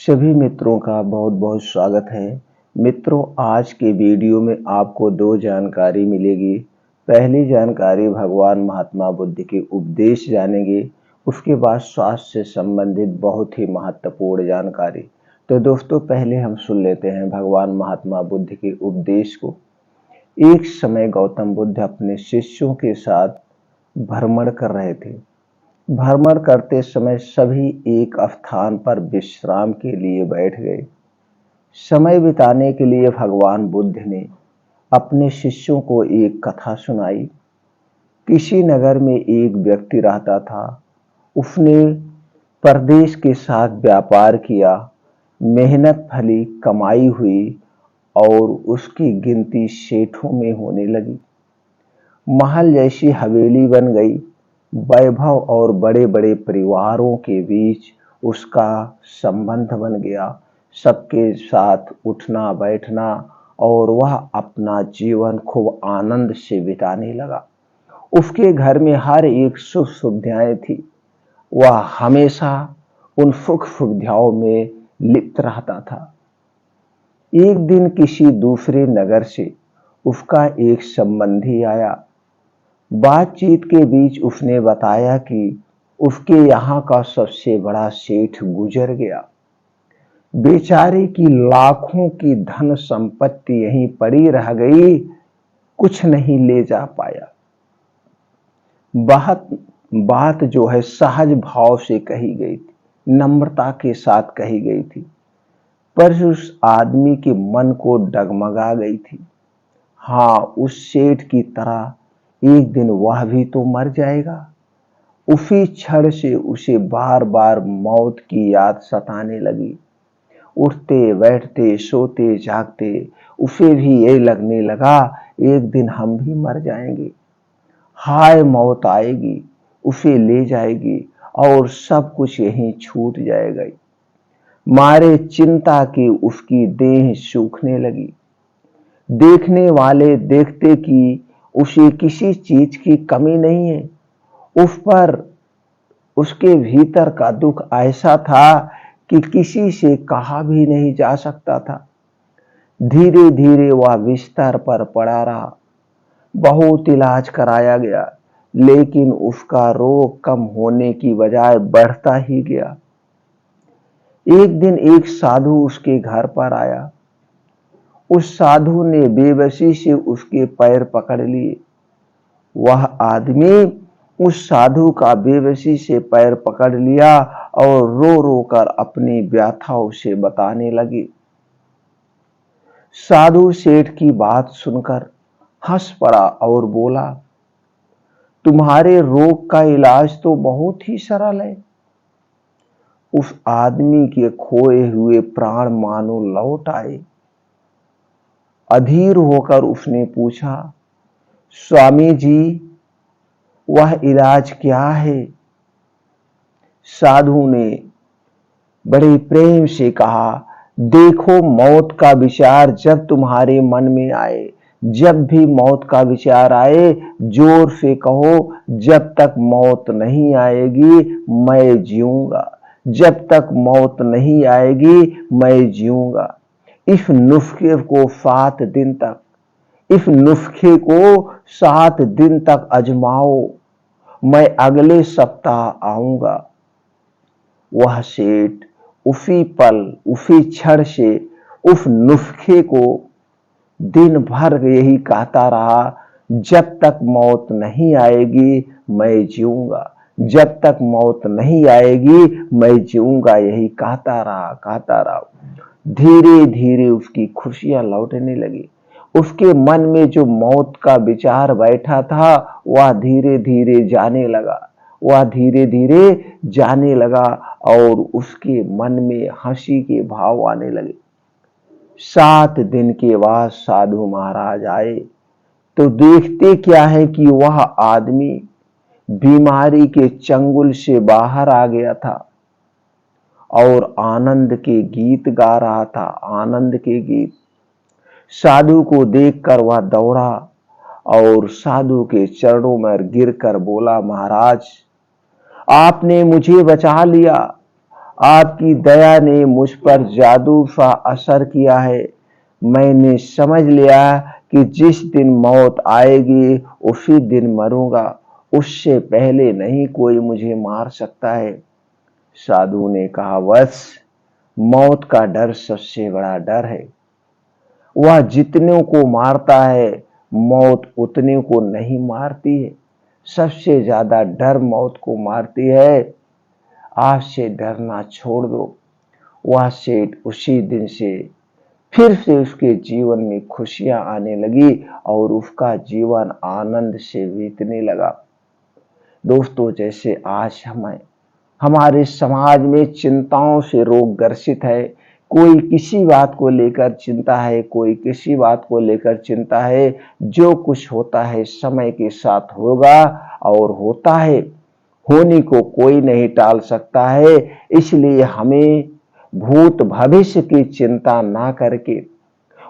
सभी मित्रों का बहुत बहुत स्वागत है। मित्रों, आज के वीडियो में आपको दो जानकारी मिलेगी। पहली जानकारी भगवान महात्मा बुद्ध के उपदेश जानेंगे। उसके बाद स्वास्थ्य से संबंधित बहुत ही महत्वपूर्ण जानकारी। तो दोस्तों, पहले हम सुन लेते हैं भगवान महात्मा बुद्ध के उपदेश को। एक समय गौतम बुद्ध अपने शिष्यों के साथ भ्रमण कर रहे थे। भ्रमण करते समय सभी एक स्थान पर विश्राम के लिए बैठ गए। समय बिताने के लिए भगवान बुद्ध ने अपने शिष्यों को एक कथा सुनाई। किसी नगर में एक व्यक्ति रहता था। उसने परदेश के साथ व्यापार किया, मेहनत फली, कमाई हुई और उसकी गिनती सेठों में होने लगी। महल जैसी हवेली बन गई। वैभव और बड़े बड़े परिवारों के बीच उसका संबंध बन गया। सबके साथ उठना बैठना और वह अपना जीवन खूब आनंद से बिताने लगा। उसके घर में हर एक सुख सुविधाएं थी। वह हमेशा उन सुख सुविधाओं में लिप्त रहता था। एक दिन किसी दूसरे नगर से उसका एक संबंधी आया। बातचीत के बीच उसने बताया कि उसके यहाँ का सबसे बड़ा सेठ गुजर गया। बेचारे की लाखों की धन संपत्ति यहीं पड़ी रह गई, कुछ नहीं ले जा पाया। बात जो है सहज भाव से कही गई थी, नम्रता के साथ कही गई थी, पर उस आदमी के मन को डगमगा गई थी। हाँ, उस सेठ की तरह एक दिन वह भी तो मर जाएगा। उसी क्षण से उसे बार बार मौत की याद सताने लगी। उठते बैठते सोते जागते उसे भी ये लगने लगा, एक दिन हम भी मर जाएंगे। हाय, मौत आएगी, उसे ले जाएगी और सब कुछ यहीं छूट जाएगा। मारे चिंता की उसकी देह सूखने लगी। देखने वाले देखते कि उसे किसी चीज की कमी नहीं है। उस पर उसके भीतर का दुख ऐसा था कि किसी से कहा भी नहीं जा सकता था। धीरे धीरे वह बिस्तर पर पड़ा रहा। बहुत इलाज कराया गया, लेकिन उसका रोग कम होने की बजाय बढ़ता ही गया। एक दिन एक साधु उसके घर पर आया। उस साधु ने बेबसी से उसके पैर पकड़ लिए। वह आदमी उस साधु का बेबसी से पैर पकड़ लिया और रो रो कर अपनी व्यथा उसे बताने लगी। साधु सेठ की बात सुनकर हंस पड़ा और बोला, तुम्हारे रोग का इलाज तो बहुत ही सरल है। उस आदमी के खोए हुए प्राण मानो लौट आए। अधीर होकर उसने पूछा, स्वामी जी, वह इलाज क्या है? साधु ने बड़े प्रेम से कहा, देखो, मौत का विचार जब तुम्हारे मन में आए, जब भी मौत का विचार आए, जोर से कहो, जब तक मौत नहीं आएगी मैं जीऊंगा, जब तक मौत नहीं आएगी मैं जीऊंगा। इस नुस्खे को 7 दिन तक आजमाओ। मैं अगले सप्ताह आऊंगा। वह सेठ उसी पल उसी क्षण से उस नुस्खे को दिन भर यही कहता रहा, जब तक मौत नहीं आएगी मैं जीऊंगा, जब तक मौत नहीं आएगी मैं जीऊंगा, यही कहता रहा। धीरे धीरे उसकी खुशियां लौटने लगी। उसके मन में जो मौत का विचार बैठा था वह धीरे धीरे जाने लगा और उसके मन में हंसी के भाव आने लगे। 7 दिन के बाद साधु महाराज आए तो देखते क्या है कि वह आदमी बीमारी के चंगुल से बाहर आ गया था और आनंद के गीत गा रहा था, आनंद के गीत। साधु को देखकर वह दौड़ा और साधु के चरणों में गिरकर बोला, महाराज, आपने मुझे बचा लिया, आपकी दया ने मुझ पर जादू सा असर किया है। मैंने समझ लिया कि जिस दिन मौत आएगी उसी दिन मरूंगा, उससे पहले नहीं कोई मुझे मार सकता है। साधु ने कहा, बस मौत का डर सबसे बड़ा डर है। वह जितने को मारता है मौत उतने को नहीं मारती है। सबसे ज्यादा डर मौत को मारती है। आज से डरना छोड़ दो। वह सेठ उसी दिन से फिर से उसके जीवन में खुशियां आने लगी और उसका जीवन आनंद से बीतने लगा। दोस्तों, जैसे आज हमारे समाज में चिंताओं से रोग ग्रसित है। कोई किसी बात को लेकर चिंता है, कोई किसी बात को लेकर चिंता है। जो कुछ होता है समय के साथ होगा और होता है। होने को कोई नहीं टाल सकता है। इसलिए हमें भूत भविष्य की चिंता ना करके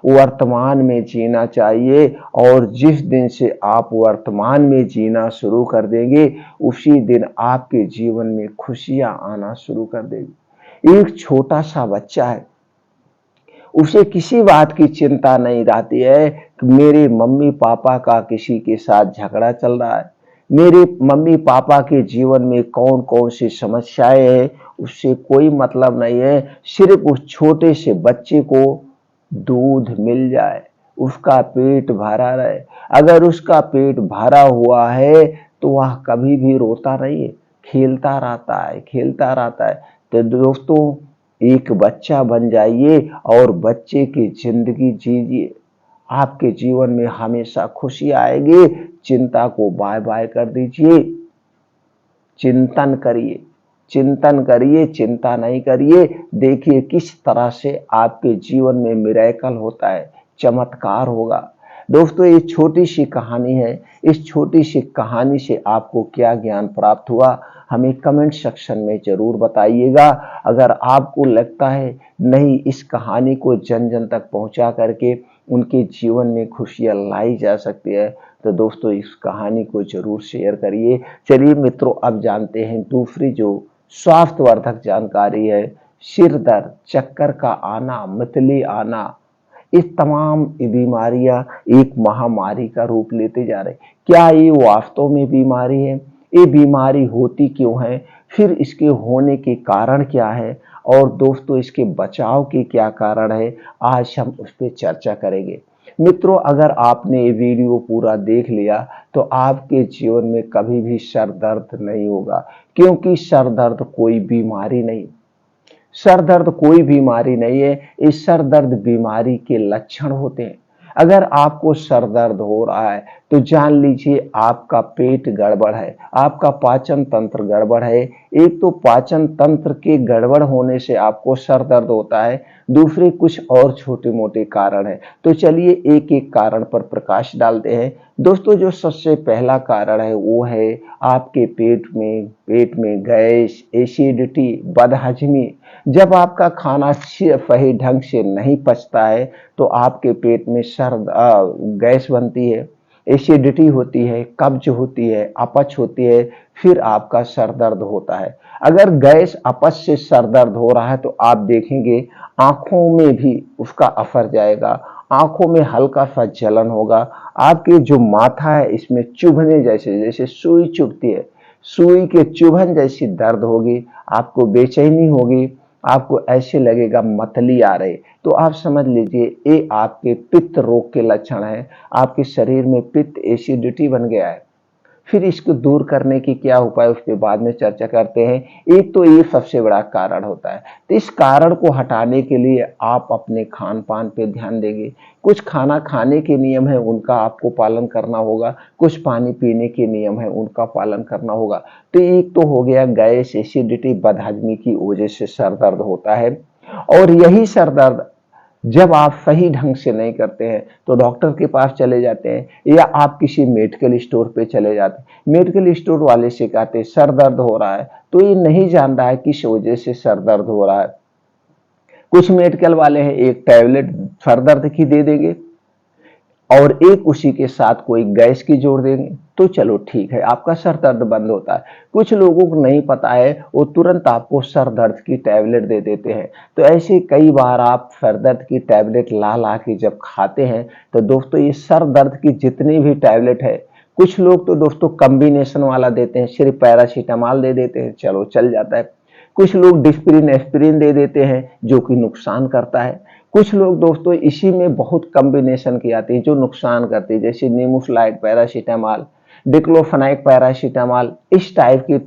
वर्तमान में जीना चाहिए। और जिस दिन से आप वर्तमान में जीना शुरू कर देंगे उसी दिन आपके जीवन में खुशियां आना शुरू कर देगी। एक छोटा सा बच्चा है, उसे किसी बात की चिंता नहीं रहती है कि मेरे मम्मी पापा का किसी के साथ झगड़ा चल रहा है, मेरे मम्मी पापा के जीवन में कौन कौन सी समस्याएं हैं, उससे कोई मतलब नहीं है। सिर्फ उस छोटे से बच्चे को दूध मिल जाए, उसका पेट भरा रहे। अगर उसका पेट भरा हुआ है तो वह कभी भी रोता नहीं है, खेलता रहता है, खेलता रहता है। तो दोस्तों, एक बच्चा बन जाइए और बच्चे की जिंदगी जीजिए। आपके जीवन में हमेशा खुशी आएगी। चिंता को बाय बाय कर दीजिए। चिंतन करिए, चिंतन करिए, चिंता नहीं करिए। देखिए किस तरह से आपके जीवन में मिरेकल होता है, चमत्कार होगा। दोस्तों, ये छोटी सी कहानी है। इस छोटी सी कहानी से आपको क्या ज्ञान प्राप्त हुआ हमें कमेंट सेक्शन में जरूर बताइएगा। अगर आपको लगता है नहीं, इस कहानी को जन जन तक पहुंचा करके उनके जीवन में खुशियां लाई जा सकती है, तो दोस्तों इस कहानी को जरूर शेयर करिए। चलिए मित्रों, अब जानते हैं दूसरी जो स्वास्थ्यवर्धक जानकारी है। सिर दर्द, चक्कर का आना, मतली आना, ये तमाम बीमारियां एक महामारी का रूप लेते जा रहे। क्या ये वास्तव में बीमारी है? ये बीमारी होती क्यों है? फिर इसके होने के कारण क्या है? और दोस्तों इसके बचाव के क्या कारण है? आज हम उस पर चर्चा करेंगे। मित्रों, अगर आपने ये वीडियो पूरा देख लिया तो आपके जीवन में कभी भी सर दर्द नहीं होगा, क्योंकि सर दर्द कोई बीमारी नहीं, सर दर्द कोई बीमारी नहीं है। इस सर दर्द बीमारी के लक्षण होते हैं। अगर आपको सर दर्द हो रहा है तो जान लीजिए आपका पेट गड़बड़ है, आपका पाचन तंत्र गड़बड़ है। एक तो पाचन तंत्र के गड़बड़ होने से आपको सर दर्द होता है, दूसरे कुछ और छोटे मोटे कारण है। तो चलिए एक एक कारण पर प्रकाश डालते हैं। दोस्तों, जो सबसे पहला कारण है वो है आपके पेट में गैस, एसिडिटी, बदहजमी। जब आपका खाना सही ढंग से नहीं पचता है तो आपके पेट में गैस बनती है, एसिडिटी होती है, कब्ज होती है, अपच होती है, फिर आपका सर दर्द होता है। अगर गैस अपच से सर दर्द हो रहा है तो आप देखेंगे आंखों में भी उसका असर जाएगा, आंखों में हल्का सा जलन होगा, आपके जो माथा है इसमें चुभने जैसे, जैसे सुई चुभती है, सुई के चुभन जैसी दर्द होगी, आपको बेचैनी होगी, आपको ऐसे लगेगा मतली आ रही। तो आप समझ लीजिए ये आपके पित्त रोग के लक्षण है। आपके शरीर में पित्त, एसिडिटी बन गया है। फिर इसको दूर करने की क्या उपाय, उस पर बाद में चर्चा करते हैं। एक तो ये सबसे बड़ा कारण होता है। तो इस कारण को हटाने के लिए आप अपने खान पान पे ध्यान देंगे। कुछ खाना खाने के नियम है उनका आपको पालन करना होगा, कुछ पानी पीने के नियम है उनका पालन करना होगा। तो एक तो हो गया गैस, एसिडिटी, बदहजमी की वजह से सर दर्द होता है। और यही सर दर्द जब आप सही ढंग से नहीं करते हैं तो डॉक्टर के पास चले जाते हैं या आप किसी मेडिकल स्टोर पे चले जाते हैं। मेडिकल स्टोर वाले से कहते हैं सर दर्द हो रहा है, तो ये नहीं जान रहा है किस वजह से सर दर्द हो रहा है। कुछ मेडिकल वाले हैं एक टैबलेट सर दर्द की दे देंगे और एक उसी के साथ कोई गैस की जोड़ देंगे, तो चलो ठीक है, आपका सर दर्द बंद होता है। कुछ लोगों को नहीं पता है, वो तुरंत आपको सर दर्द की टैबलेट दे देते हैं। तो ऐसे कई बार आप सर दर्द की टैबलेट ला ला के जब खाते हैं, तो दोस्तों ये सर दर्द की जितनी भी टैबलेट है, कुछ लोग तो दोस्तों कॉम्बिनेशन वाला देते हैं, सिर्फ पैरासीटामॉल दे देते हैं, चलो चल जाता है। कुछ लोग डिस्प्रिन एस्पिरिन दे देते हैं जो कि नुकसान करता है। कुछ लोग दोस्तों इसी में बहुत कॉम्बिनेशन की आती है जो नुकसान करती है, जैसे निमोफ्लाइड पैरासीटामॉल, डिक्लोफेनाक पैरासीटामॉल, इस टाइप की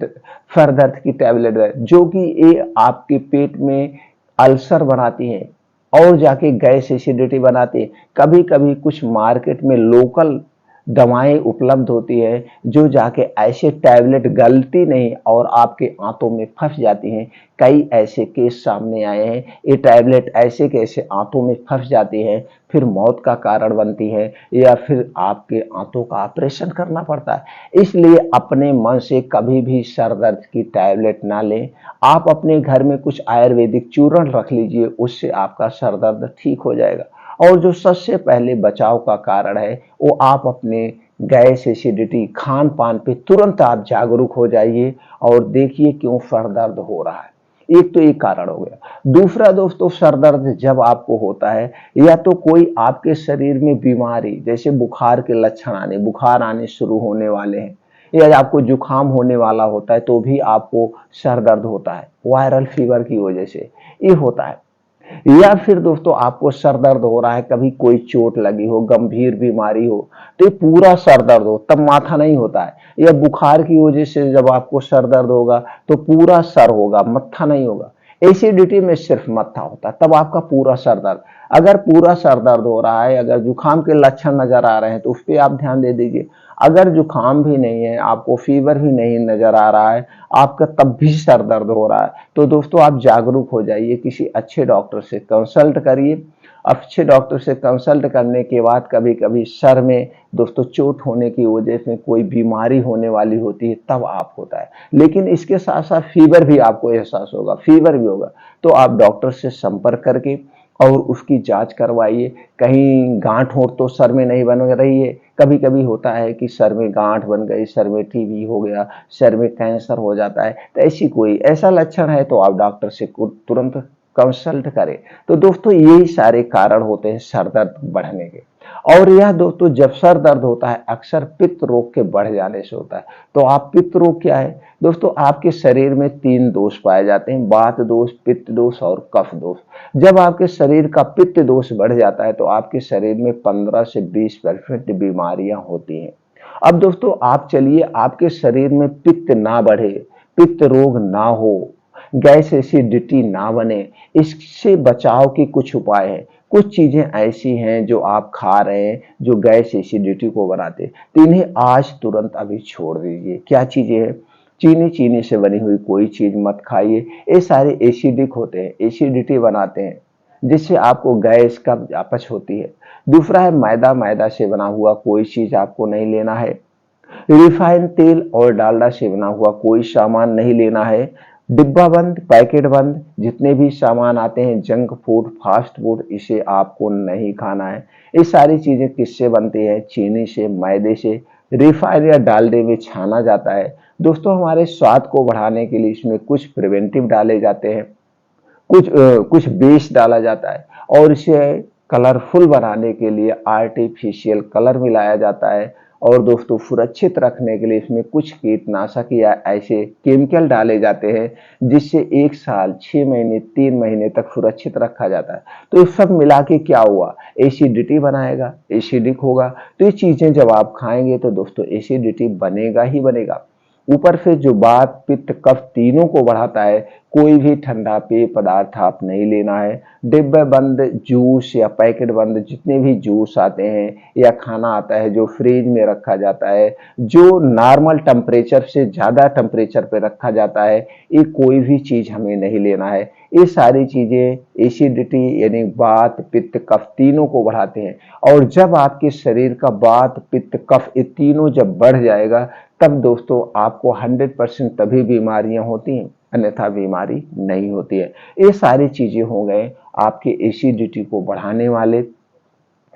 सर दर्द की टैबलेट है जो कि ये आपके पेट में अल्सर बनाती है और जाके गैस एसिडिटी बनाती है। कभी कभी कुछ मार्केट में लोकल दवाएं उपलब्ध होती है जो जाके ऐसे टैबलेट गलती नहीं और आपके आंतों में फंस जाती हैं। कई ऐसे केस सामने आए हैं, ये टैबलेट ऐसे कैसे आंतों में फंस जाती है, फिर मौत का कारण बनती है या फिर आपके आंतों का ऑपरेशन करना पड़ता है। इसलिए अपने मन से कभी भी सर दर्द की टैबलेट ना लें। आप अपने घर में कुछ आयुर्वेदिक चूर्ण रख लीजिए, उससे आपका सर दर्द ठीक हो जाएगा। और जो सबसे पहले बचाव का कारण है, वो आप अपने गैस एसिडिटी खान पान पे तुरंत आप जागरूक हो जाइए और देखिए क्यों सर दर्द हो रहा है। एक तो एक कारण हो गया। दूसरा दोस्तों, सर दर्द जब आपको होता है, या तो कोई आपके शरीर में बीमारी जैसे बुखार के लक्षण आने, बुखार आने शुरू होने वाले हैं, या आपको जुकाम होने वाला होता है तो भी आपको सर दर्द होता है, वायरल फीवर की वजह से ये होता है। या फिर दोस्तों आपको सर दर्द हो रहा है, कभी कोई चोट लगी हो, गंभीर बीमारी हो, तो ये पूरा सर दर्द हो, तब माथा नहीं होता है। या बुखार की वजह से जब आपको सर दर्द होगा तो पूरा सर होगा, मत्था नहीं होगा। एसिडिटी में सिर्फ मत्था होता है, तब आपका पूरा सर दर्द। अगर पूरा सर दर्द हो रहा है, अगर जुकाम के लक्षण नजर आ रहे हैं तो उस पर आप ध्यान दे दीजिए। अगर जुकाम भी नहीं है, आपको फीवर भी नहीं नजर आ रहा है, आपका तब भी सर दर्द हो रहा है, तो दोस्तों आप जागरूक हो जाइए, किसी अच्छे डॉक्टर से कंसल्ट करिए। अच्छे डॉक्टर से कंसल्ट करने के बाद कभी कभी सर में दोस्तों चोट होने की वजह से कोई बीमारी होने वाली होती है, तब आप होता है। लेकिन इसके साथ साथ फीवर भी आपको एहसास होगा, फीवर भी होगा, तो आप डॉक्टर से संपर्क करके और उसकी जांच करवाइए। कहीं गांठ हो तो सर में नहीं बन रही है। कभी कभी होता है कि सर में गांठ बन गई, सर में टीबी हो गया, सर में कैंसर हो जाता है, तो ऐसी कोई ऐसा लक्षण है तो आप डॉक्टर से तुरंत कंसल्ट करें। तो दोस्तों यही सारे कारण होते हैं सर दर्द बढ़ने के। और यह दोस्तों जब सर दर्द होता है अक्सर पित्त रोग के बढ़ जाने से होता है। तो आप पित्त रोग क्या है दोस्तों, आपके शरीर में 3 दोष पाए जाते हैं, वात दोष, पित्त दोष और कफ दोष। जब आपके शरीर का पित्त दोष बढ़ जाता है तो आपके शरीर में 15 से 20% बीमारियां होती हैं। अब दोस्तों आप चलिए, आपके शरीर में पित्त ना बढ़े, पित्त रोग ना हो, गैस एसिडिटी ना बने, इससे बचाव की कुछ उपाय हैं। कुछ चीजें ऐसी हैं जो आप खा रहे हैं जो गैस एसिडिटी को बनाते हैं, तो इन्हें आज तुरंत अभी छोड़ दीजिए। क्या चीजें हैं? चीनी से बनी हुई कोई चीज मत खाइए, ये सारे एसिडिक होते हैं, एसिडिटी बनाते हैं, जिससे आपको गैस का अपच होती है। दूसरा है मैदा से बना हुआ कोई चीज आपको नहीं लेना है। रिफाइंड तेल और डालडा से बना हुआ कोई सामान नहीं लेना है। डिब्बा बंद, पैकेट बंद जितने भी सामान आते हैं, जंक फूड, फास्ट फूड, इसे आपको नहीं खाना है। ये सारी चीजें किससे बनती है? चीनी से, मैदे से, रिफाइंड या डालडे में छाना जाता है। दोस्तों हमारे स्वाद को बढ़ाने के लिए इसमें कुछ प्रिवेंटिव डाले जाते हैं, कुछ बेस डाला जाता है, और इसे कलरफुल बनाने के लिए आर्टिफिशियल कलर मिलाया जाता है। और दोस्तों सुरक्षित रखने के लिए इसमें कुछ कीटनाशक या ऐसे केमिकल डाले जाते हैं जिससे 1 साल, 6 महीने, 3 महीने तक सुरक्षित रखा जाता है। तो ये सब मिला के क्या हुआ? एसिडिटी बनाएगा, एसिडिक होगा। तो ये चीजें जब आप खाएंगे तो दोस्तों एसिडिटी बनेगा ही बनेगा। ऊपर से जो वात, पित्त, कफ तीनों को बढ़ाता है, कोई भी ठंडा पेय पदार्थ आप नहीं लेना है। डिब्बे बंद जूस या पैकेट बंद जितने भी जूस आते हैं या खाना आता है जो फ्रिज में रखा जाता है, जो नॉर्मल टेम्परेचर से ज्यादा टेम्परेचर पे रखा जाता है, ये कोई भी चीज हमें नहीं लेना है। ये सारी चीजें एसिडिटी यानी वात, पित्त, कफ तीनों को बढ़ाते हैं। और जब आपके शरीर का वात, पित्त, कफ ये तीनों जब बढ़ जाएगा, तब दोस्तों आपको 100% तभी बीमारियां होती हैं, अन्यथा बीमारी नहीं होती है। ये सारी चीजें हो गए आपके एसिडिटी को बढ़ाने वाले।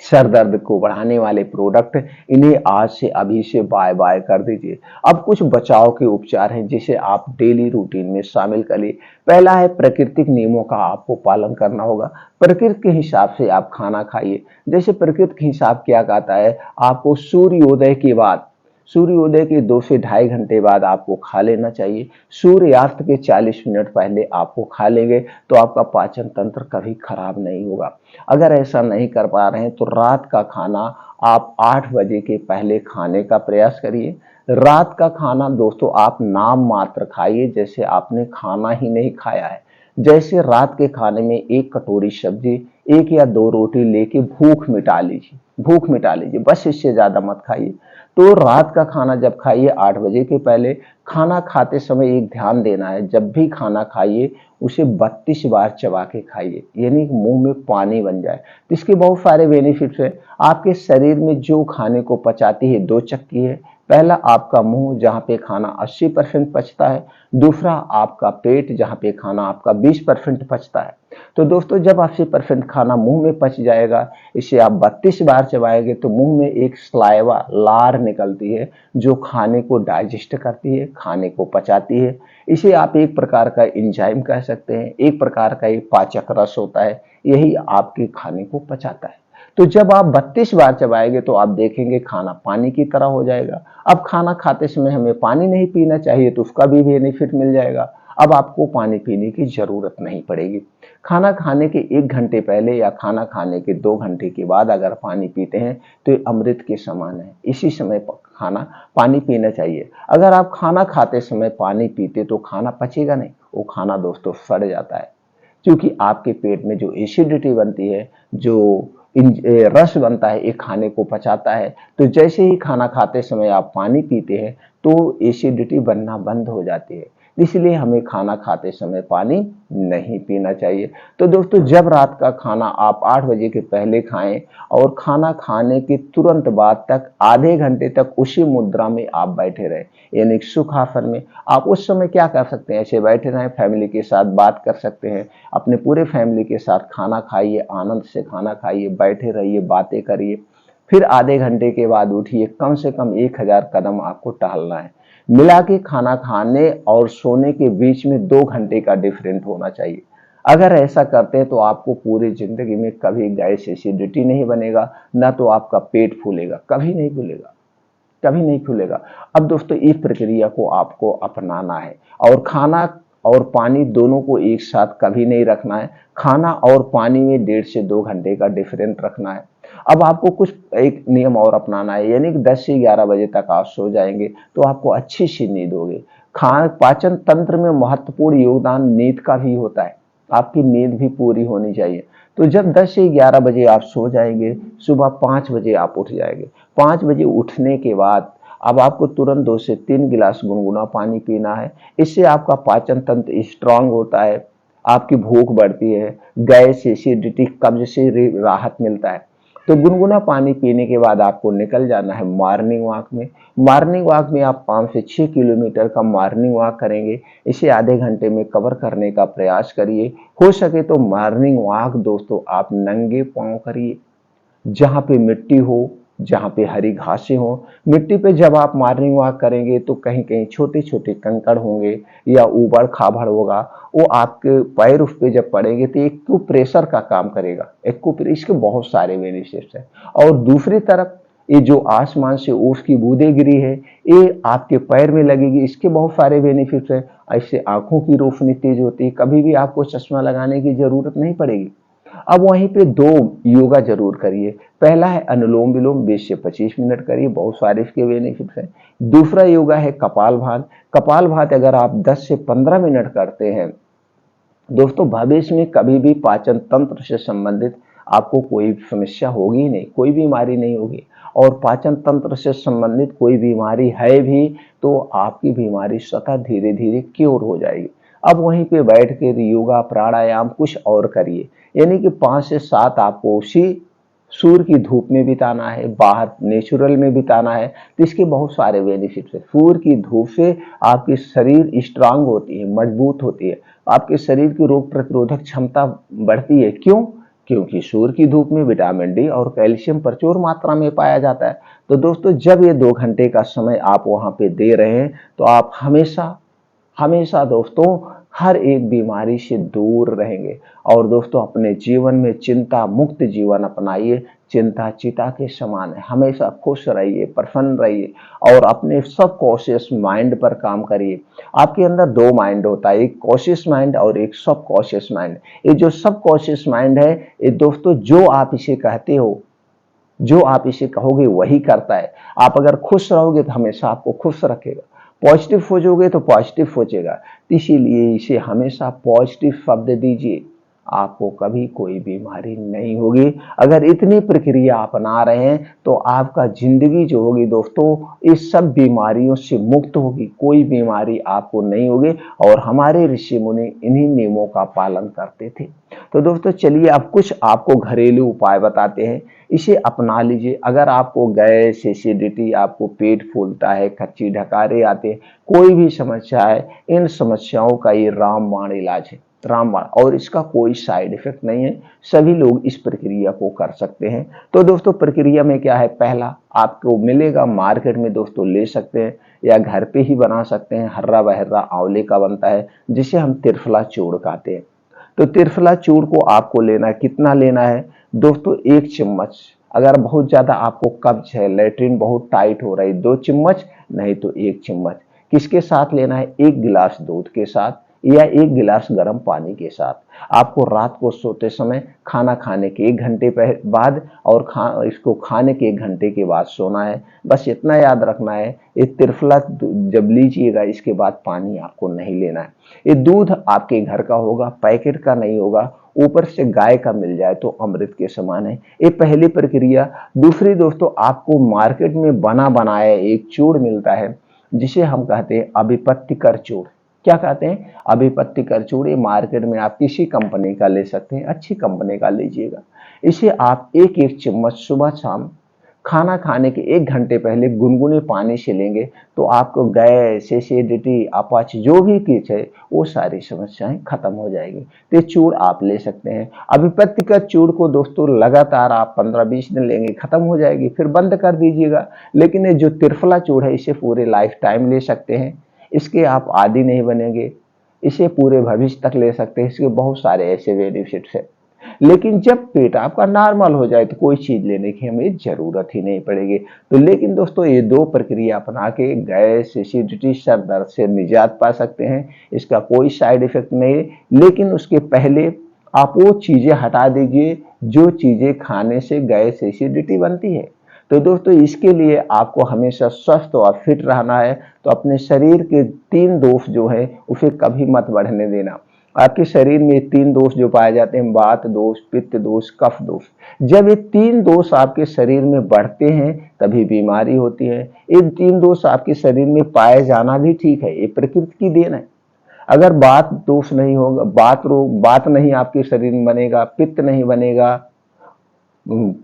सर दर्द को बढ़ाने वाले प्रोडक्ट, इन्हें आज से अभी से बाय बाय कर दीजिए। अब कुछ बचाव के उपचार हैं जिसे आप डेली रूटीन में शामिल करिए। पहला है, प्राकृतिक नियमों का आपको पालन करना होगा। प्रकृति के हिसाब से आप खाना खाइए। जैसे प्रकृति के हिसाब क्या कहता है, आपको सूर्योदय के बाद, सूर्योदय के 2 से ढाई घंटे बाद आपको खा लेना चाहिए। सूर्यास्त के 40 मिनट पहले आपको खा लेंगे तो आपका पाचन तंत्र कभी खराब नहीं होगा। अगर ऐसा नहीं कर पा रहे हैं तो रात का खाना आप 8 बजे के पहले खाने का प्रयास करिए। रात का खाना दोस्तों आप नाम मात्र खाइए, जैसे आपने खाना ही नहीं खाया है। जैसे रात के खाने में 1 कटोरी सब्जी, 1 या 2 रोटी लेके भूख मिटा लीजिए, भूख मिटा लीजिए, बस इससे ज्यादा मत खाइए। तो रात का खाना जब खाइए 8 बजे के पहले। खाना खाते समय एक ध्यान देना है, जब भी खाना खाइए उसे 32 बार चबा के खाइए, यानी मुंह में पानी बन जाए। तो इसके बहुत सारे बेनिफिट्स हैं। आपके शरीर में जो खाने को पचाती है 2 चक्की है। पहला आपका मुंह, जहाँ पे खाना 80% पचता है। दूसरा आपका पेट, जहाँ पे खाना आपका 20% पचता है। तो दोस्तों जब 80% खाना मुंह में पच जाएगा, इसे आप 32 बार चबाएंगे तो मुंह में एक स्लाइवा, लार निकलती है जो खाने को डाइजेस्ट करती है, खाने को पचाती है। इसे आप एक प्रकार का एंजाइम कह सकते हैं, एक प्रकार का ये पाचक रस होता है, यही आपके खाने को पचाता है। तो जब आप 32 बार चबाएंगे तो आप देखेंगे खाना पानी की तरह हो जाएगा। अब खाना खाते समय हमें पानी नहीं पीना चाहिए तो उसका भी बेनिफिट मिल जाएगा। अब आपको पानी पीने की जरूरत नहीं पड़ेगी। खाना खाने के 1 घंटे पहले या खाना खाने के 2 घंटे के बाद अगर पानी पीते हैं तो ये अमृत के समान है। इसी समय खाना पानी पीना चाहिए। अगर आप खाना खाते समय पानी पीते तो खाना पचेगा नहीं, वो खाना दोस्तों सड़ जाता है। क्योंकि आपके पेट में जो एसिडिटी बनती है, जो रस बनता है, ये खाने को पचाता है। तो जैसे ही खाना खाते समय आप पानी पीते हैं तो एसिडिटी बनना बंद हो जाती है। इसलिए हमें खाना खाते समय पानी नहीं पीना चाहिए। तो दोस्तों जब रात का खाना आप 8 बजे के पहले खाएं और खाना खाने के तुरंत बाद तक आधे घंटे तक उसी मुद्रा में आप बैठे रहें, यानी सुखासन में। आप उस समय क्या कर सकते हैं, ऐसे बैठे रहें, फैमिली के साथ बात कर सकते हैं। अपने पूरे फैमिली के साथ खाना खाइए, आनंद से खाना खाइए, बैठे रहिए, बातें करिए। फिर आधे घंटे के बाद उठिए, कम से कम 1000 कदम आपको टहलना है। मिला के खाना खाने और सोने के बीच में 2 घंटे का डिफरेंट होना चाहिए। अगर ऐसा करते हैं तो आपको पूरी जिंदगी में कभी गैस एसिडिटी नहीं बनेगा, ना तो आपका पेट फूलेगा, कभी नहीं फूलेगा, कभी नहीं फूलेगा। अब दोस्तों इस प्रक्रिया को आपको अपनाना है और खाना और पानी दोनों को एक साथ कभी नहीं रखना है। खाना और पानी में 1.5 से 2 घंटे का डिफरेंट रखना है। अब आपको कुछ एक नियम और अपनाना है, यानी कि 10 से 11 बजे तक आप सो जाएंगे तो आपको अच्छी सी नींद होगी। खान पाचन तंत्र में महत्वपूर्ण योगदान नींद का भी होता है। आपकी नींद भी पूरी होनी चाहिए। तो जब 10 से 11 बजे आप सो जाएंगे, सुबह 5 बजे आप उठ जाएंगे। 5 बजे उठने के बाद अब आपको तुरंत 2 से 3 गिलास गुनगुना पानी पीना है। इससे आपका पाचन तंत्र स्ट्रांग होता है, आपकी भूख बढ़ती है, गैस, एसिडिटी, कब्ज से राहत मिलता है। तो गुनगुना पानी पीने के बाद आपको निकल जाना है मॉर्निंग वॉक में। मॉर्निंग वॉक में आप 5 से 6 किलोमीटर का मॉर्निंग वॉक करेंगे। इसे आधे घंटे में कवर करने का प्रयास करिए। हो सके तो मॉर्निंग वॉक दोस्तों आप नंगे पांव करिए, जहाँ पे मिट्टी हो, जहाँ पे हरी घासें हो। मिट्टी पे जब आप मॉर्निंग वॉक करेंगे तो कहीं कहीं छोटे छोटे कंकड़ होंगे या ऊबड़ खाबड़ होगा, वो आपके पैर उस पे जब पड़ेंगे तो एक तो प्रेशर का काम करेगा, इसके बहुत सारे बेनिफिट्स हैं। और दूसरी तरफ ये जो आसमान से ओस की बूंदें गिरी है, ये आपके पैर में लगेगी, इसके बहुत सारे बेनिफिट्स हैं। ऐसे आंखों की रोशनी तेज होती है, कभी भी आपको चश्मा लगाने की जरूरत नहीं पड़ेगी। अब वहीं पे 2 योगा जरूर करिए। पहला है अनुलोम विलोम, 20 से 25 मिनट करिए, बहुत सारे इसके बेनिफिट्स हैं। दूसरा योगा है कपालभाति। कपालभाति अगर आप 10 से 15 मिनट करते हैं दोस्तों, भविष्य में कभी भी पाचन तंत्र से संबंधित आपको कोई समस्या होगी ही नहीं, कोई बीमारी नहीं होगी। और पाचन तंत्र से संबंधित कोई बीमारी है भी तो आपकी बीमारी स्वतः धीरे धीरे क्योर हो जाएगी। अब वहीं पे बैठ के योगा, प्राणायाम कुछ और करिए, यानी कि 5 से 7 आपको उसी सूर्य की धूप में बिताना है, बाहर नेचुरल में बिताना है। तो इसके बहुत सारे बेनिफिट्स हैं। सूर्य की धूप से आपकी शरीर स्ट्रांग होती है, मजबूत होती है, आपके शरीर की रोग प्रतिरोधक क्षमता बढ़ती है। क्यों? क्योंकि सूर्य की धूप में विटामिन डी और कैल्शियम प्रचुर मात्रा में पाया जाता है। तो दोस्तों जब ये 2 घंटे का समय आप वहाँ पे दे रहे हैं तो आप हमेशा हमेशा दोस्तों हर एक बीमारी से दूर रहेंगे। और दोस्तों अपने जीवन में चिंता मुक्त जीवन अपनाइए। चिंता चिता के समान है, हमेशा खुश रहिए, प्रसन्न रहिए और अपने सब कॉन्शियस माइंड पर काम करिए। आपके अंदर दो माइंड होता है, एक कॉन्शियस माइंड और एक सब कॉन्शियस माइंड। ये जो सब कॉन्शियस माइंड है, ये दोस्तों जो आप इसे कहते हो, जो आप इसे कहोगे वही करता है। आप अगर खुश रहोगे तो हमेशा आपको खुश रखेगा, पॉजिटिव सोचोगे तो पॉजिटिव सोचेगा। इसीलिए इसे हमेशा पॉजिटिव शब्द दीजिए, आपको कभी कोई बीमारी नहीं होगी। अगर इतनी प्रक्रिया अपना रहे हैं तो आपका जिंदगी जो होगी दोस्तों इस सब बीमारियों से मुक्त होगी, कोई बीमारी आपको नहीं होगी। और हमारे ऋषि मुनि इन्हीं नियमों का पालन करते थे। तो दोस्तों चलिए अब कुछ आपको घरेलू उपाय बताते हैं, इसे अपना लीजिए। अगर आपको गैस, एसिडिटी, आपको पेट फूलता है, कच्ची ढकारे आते हैं, कोई भी समस्या है, इन समस्याओं का ये रामबाण इलाज है, रामबाण। और इसका कोई साइड इफेक्ट नहीं है, सभी लोग इस प्रक्रिया को कर सकते हैं। तो दोस्तों प्रक्रिया में क्या है, पहला आपको मिलेगा मार्केट में, दोस्तों ले सकते हैं या घर पे ही बना सकते हैं। हर्रा बहर्रा आंवले का बनता है जिसे हम त्रिफला चूर्ण कहते हैं। तो त्रिफला चूर्ण को आपको लेना है, कितना लेना है दोस्तों, 1 चम्मच। अगर बहुत ज्यादा आपको कब्ज है, लेटरिन बहुत टाइट हो रही, 2 चम्मच, नहीं तो 1 चम्मच। किसके साथ लेना है, 1 गिलास दूध के साथ या 1 गिलास गर्म पानी के साथ। आपको रात को सोते समय खाना खाने के 1 घंटे बाद और इसको खाने के 1 घंटे के बाद सोना है। बस इतना याद रखना है। ये त्रिफला जब लीजिएगा इसके बाद पानी आपको नहीं लेना है। ये दूध आपके घर का होगा, पैकेट का नहीं होगा, ऊपर से गाय का मिल जाए तो अमृत के समान है। ये पहली प्रक्रिया। दूसरी दोस्तों आपको मार्केट में बना बनाया एक चूर्ण मिलता है जिसे हम कहते हैं अभिपत्तिकर चूर्ण। क्या कहते हैं, अभिपत्तिकर चूर्ण। ये मार्केट में आप किसी कंपनी का ले सकते हैं, अच्छी कंपनी का लीजिएगा। इसे आप 1-1 चम्मच सुबह शाम खाना खाने के 1 घंटे पहले गुनगुने पानी से लेंगे तो आपको गैस, एसिडिटी, अपच जो भी कुछ है वो सारी समस्याएं खत्म हो जाएगी। तो चूर्ण आप ले सकते हैं। अभिपत्तिकर चूर्ण को दोस्तों लगातार आप 15-20 दिन लेंगे, खत्म हो जाएगी, फिर बंद कर दीजिएगा। लेकिन ये जो त्रिफला चूर्ण है इसे पूरे लाइफ टाइम ले सकते हैं, इसके आप आदी नहीं बनेंगे, इसे पूरे भविष्य तक ले सकते हैं। इसके बहुत सारे ऐसे बेनिफिट्स हैं। लेकिन जब पेट आपका नॉर्मल हो जाए तो कोई चीज लेने की हमें जरूरत ही नहीं पड़ेगी। तो लेकिन दोस्तों ये 2 प्रक्रिया अपना के गैस, एसिडिटी, सर दर्द से निजात पा सकते हैं। इसका कोई साइड इफेक्ट नहीं है। लेकिन उसके पहले आप वो चीजें हटा दीजिए जो चीजें खाने से गैस, एसिडिटी बनती है। तो दोस्तों इसके लिए आपको हमेशा स्वस्थ और फिट रहना है। तो अपने शरीर के 3 दोष जो है उसे कभी मत बढ़ने देना। आपके शरीर में 3 दोष जो पाए जाते हैं, वात दोष, पित्त दोष, कफ दोष। जब ये 3 दोष आपके शरीर में बढ़ते हैं तभी बीमारी होती है। ये 3 दोष आपके शरीर में पाए जाना भी ठीक है, ये प्रकृति की देन है। अगर वात दोष नहीं होगा, वात नहीं आपके शरीर में बनेगा, पित्त नहीं बनेगा,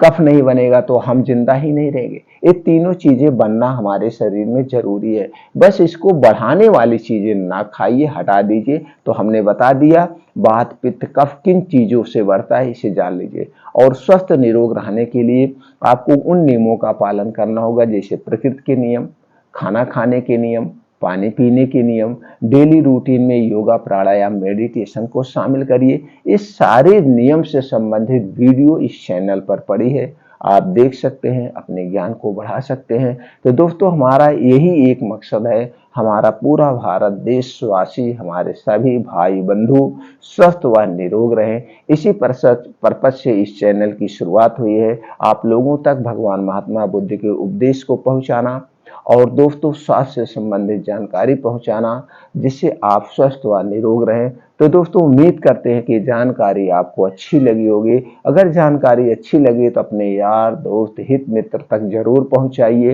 कफ नहीं बनेगा तो हम जिंदा ही नहीं रहेंगे। ये तीनों चीजें बनना हमारे शरीर में जरूरी है। बस इसको बढ़ाने वाली चीजें ना खाइए, हटा दीजिए। तो हमने बता दिया वात, पित्त, कफ किन चीजों से बढ़ता है, इसे जान लीजिए। और स्वस्थ निरोग रहने के लिए आपको उन नियमों का पालन करना होगा, जैसे प्रकृति के नियम, खाना खाने के नियम, पानी पीने के नियम, डेली रूटीन में योगा, प्राणायाम, मेडिटेशन को शामिल करिए। इस सारे नियम से संबंधित वीडियो इस चैनल पर पड़ी है, आप देख सकते हैं, अपने ज्ञान को बढ़ा सकते हैं। तो दोस्तों हमारा यही एक मकसद है, हमारा पूरा भारत देशवासी, हमारे सभी भाई बंधु स्वस्थ व निरोग रहें। इसी पर्पज से इस चैनल की शुरुआत हुई है, आप लोगों तक भगवान महात्मा बुद्ध के उपदेश को पहुंचाना और दोस्तों स्वास्थ्य से संबंधित जानकारी पहुंचाना, जिससे आप स्वस्थ व निरोग रहें। तो दोस्तों उम्मीद करते हैं कि जानकारी आपको अच्छी लगी होगी। अगर जानकारी अच्छी लगी तो अपने यार, दोस्त, हित मित्र तक जरूर पहुंचाइए,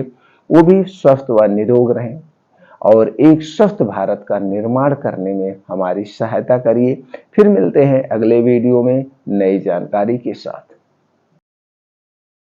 वो भी स्वस्थ व निरोग रहें और एक स्वस्थ भारत का निर्माण करने में हमारी सहायता करिए। फिर मिलते हैं अगले वीडियो में नई जानकारी के साथ।